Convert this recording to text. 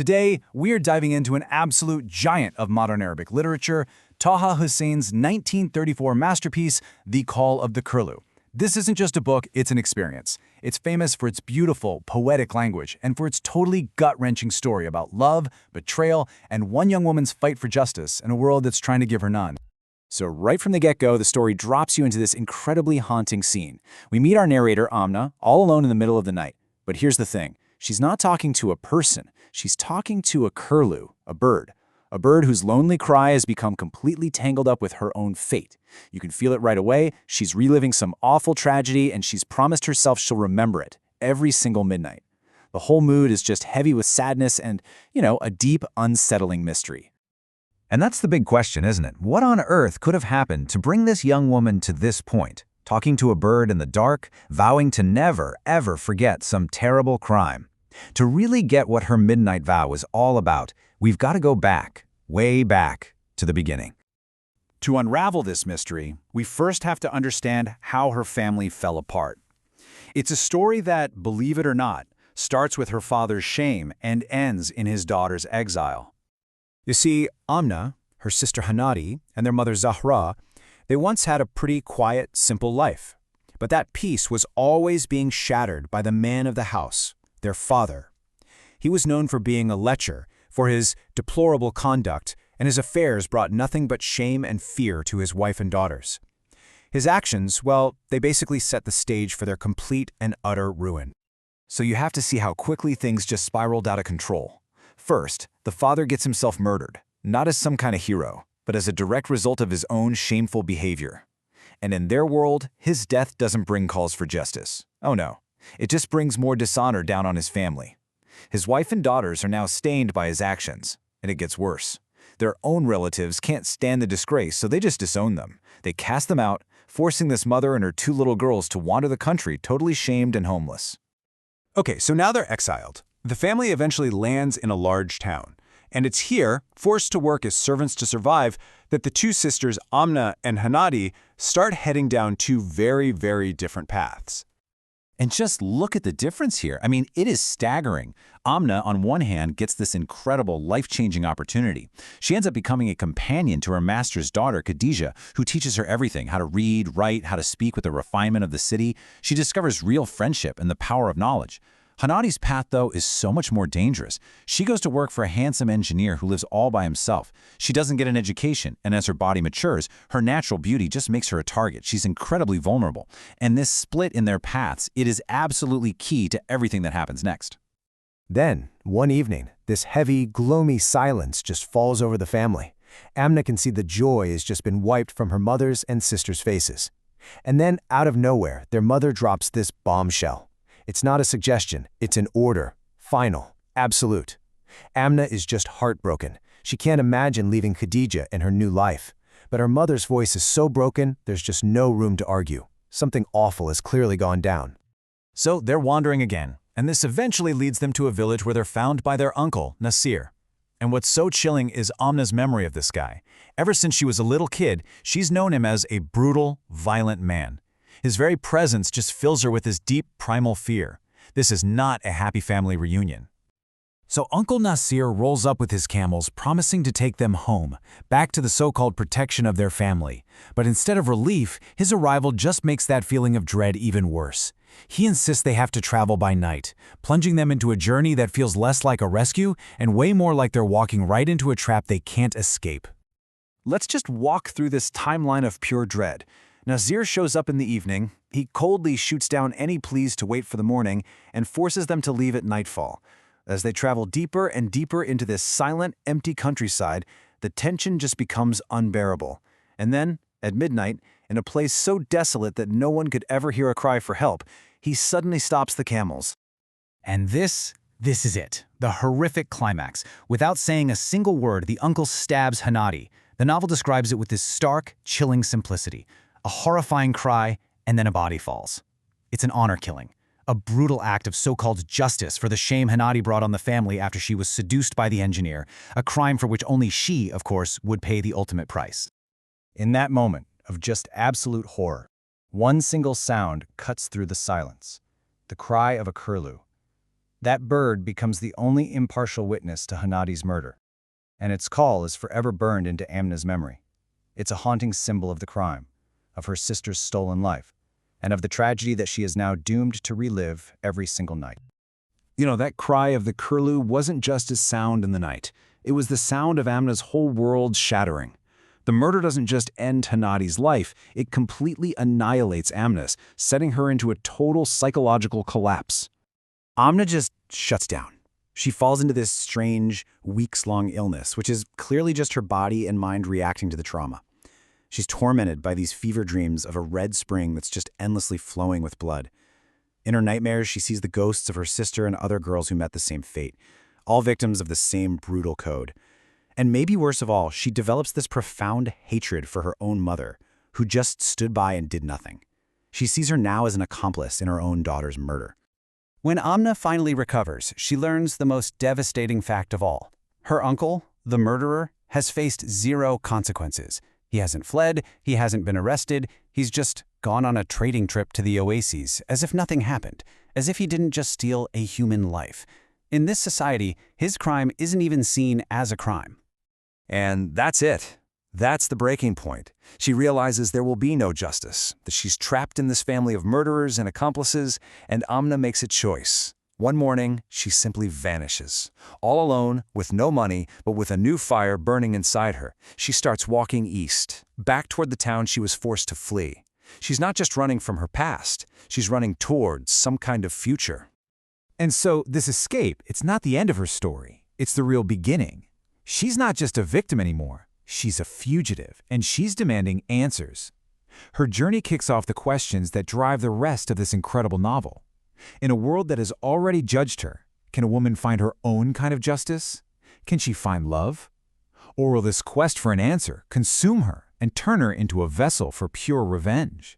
Today, we're diving into an absolute giant of modern Arabic literature, Taha Hussein's 1934 masterpiece, The Call of the Curlew. This isn't just a book, it's an experience. It's famous for its beautiful, poetic language and for its totally gut-wrenching story about love, betrayal, and one young woman's fight for justice in a world that's trying to give her none. So right from the get-go, the story drops you into this incredibly haunting scene. We meet our narrator, Amna, all alone in the middle of the night. But here's the thing. She's not talking to a person. She's talking to a curlew, a bird. A bird whose lonely cry has become completely tangled up with her own fate. You can feel it right away. She's reliving some awful tragedy, and she's promised herself she'll remember it every single midnight. The whole mood is just heavy with sadness and, a deep, unsettling mystery. And that's the big question, isn't it? What on earth could have happened to bring this young woman to this point? Talking to a bird in the dark, vowing to never, ever forget some terrible crime. To really get what her midnight vow was all about, we've got to go back, way back, to the beginning. To unravel this mystery, we first have to understand how her family fell apart. It's a story that, believe it or not, starts with her father's shame and ends in his daughter's exile. You see, Amna, her sister Hanadi, and their mother Zahra, they once had a pretty quiet, simple life. But that peace was always being shattered by the man of the house, their father. He was known for being a lecher, for his deplorable conduct, and his affairs brought nothing but shame and fear to his wife and daughters. His actions, well, they basically set the stage for their complete and utter ruin. So you have to see how quickly things just spiraled out of control. First, the father gets himself murdered, not as some kind of hero, but as a direct result of his own shameful behavior. And in their world, his death doesn't bring calls for justice. Oh no, it just brings more dishonor down on his family. His wife and daughters are now stained by his actions, and it gets worse. Their own relatives can't stand the disgrace, so they just disown them. They cast them out, forcing this mother and her two little girls to wander the country totally shamed and homeless. Okay, so now they're exiled. The family eventually lands in a large town. And it's here, forced to work as servants to survive, that the two sisters, Amna and Hanadi, start heading down two very, very different paths. And just look at the difference here. I mean, it is staggering. Amna, on one hand, gets this incredible, life-changing opportunity. She ends up becoming a companion to her master's daughter, Khadija, who teaches her everything, how to read, write, how to speak with the refinement of the city. She discovers real friendship and the power of knowledge. Hanadi's path, though, is so much more dangerous. She goes to work for a handsome engineer who lives all by himself. She doesn't get an education, and as her body matures, her natural beauty just makes her a target. She's incredibly vulnerable. And this split in their paths, it is absolutely key to everything that happens next. Then, one evening, this heavy, gloomy silence just falls over the family. Amna can see the joy has just been wiped from her mother's and sister's faces. And then, out of nowhere, their mother drops this bombshell. It's not a suggestion, it's an order. Final. Absolute. Amna is just heartbroken. She can't imagine leaving Khadija and her new life. But her mother's voice is so broken, there's just no room to argue. Something awful has clearly gone down. So they're wandering again, and this eventually leads them to a village where they're found by their uncle, Nasir. And what's so chilling is Amna's memory of this guy. Ever since she was a little kid, she's known him as a brutal, violent man. His very presence just fills her with this deep, primal fear. This is not a happy family reunion. So Uncle Nasir rolls up with his camels, promising to take them home, back to the so-called protection of their family. But instead of relief, his arrival just makes that feeling of dread even worse. He insists they have to travel by night, plunging them into a journey that feels less like a rescue and way more like they're walking right into a trap they can't escape. Let's just walk through this timeline of pure dread. Nasir shows up in the evening, he coldly shoots down any pleas to wait for the morning, and forces them to leave at nightfall. As they travel deeper and deeper into this silent, empty countryside, the tension just becomes unbearable. And then, at midnight, in a place so desolate that no one could ever hear a cry for help, he suddenly stops the camels. And this is it, the horrific climax. Without saying a single word, the uncle stabs Hanadi. The novel describes it with this stark, chilling simplicity. A horrifying cry, and then a body falls. It's an honor killing, a brutal act of so-called justice for the shame Hanadi brought on the family after she was seduced by the engineer, a crime for which only she, of course, would pay the ultimate price. In that moment of just absolute horror, one single sound cuts through the silence, the cry of a curlew. That bird becomes the only impartial witness to Hanadi's murder, and its call is forever burned into Amna's memory. It's a haunting symbol of the crime, of her sister's stolen life, and of the tragedy that she is now doomed to relive every single night. That cry of the Curlew wasn't just a sound in the night. It was the sound of Amna's whole world shattering. The murder doesn't just end Hanadi's life, it completely annihilates Amna's, setting her into a total psychological collapse. Amna just shuts down. She falls into this strange, weeks-long illness, which is clearly just her body and mind reacting to the trauma. She's tormented by these fever dreams of a red spring that's just endlessly flowing with blood. In her nightmares, she sees the ghosts of her sister and other girls who met the same fate, all victims of the same brutal code. And maybe worse of all, she develops this profound hatred for her own mother, who just stood by and did nothing. She sees her now as an accomplice in her own daughter's murder. When Amna finally recovers, she learns the most devastating fact of all. Her uncle, the murderer, has faced zero consequences. He hasn't fled, he hasn't been arrested, he's just gone on a trading trip to the Oases, as if nothing happened, as if he didn't just steal a human life. In this society, his crime isn't even seen as a crime. And that's it. That's the breaking point. She realizes there will be no justice, that she's trapped in this family of murderers and accomplices, and Amna makes a choice. One morning, she simply vanishes. All alone, with no money, but with a new fire burning inside her, she starts walking east, back toward the town she was forced to flee. She's not just running from her past, she's running towards some kind of future. And so this escape, it's not the end of her story. It's the real beginning. She's not just a victim anymore. She's a fugitive, and she's demanding answers. Her journey kicks off the questions that drive the rest of this incredible novel. In a world that has already judged her, can a woman find her own kind of justice? Can she find love? Or will this quest for an answer consume her and turn her into a vessel for pure revenge?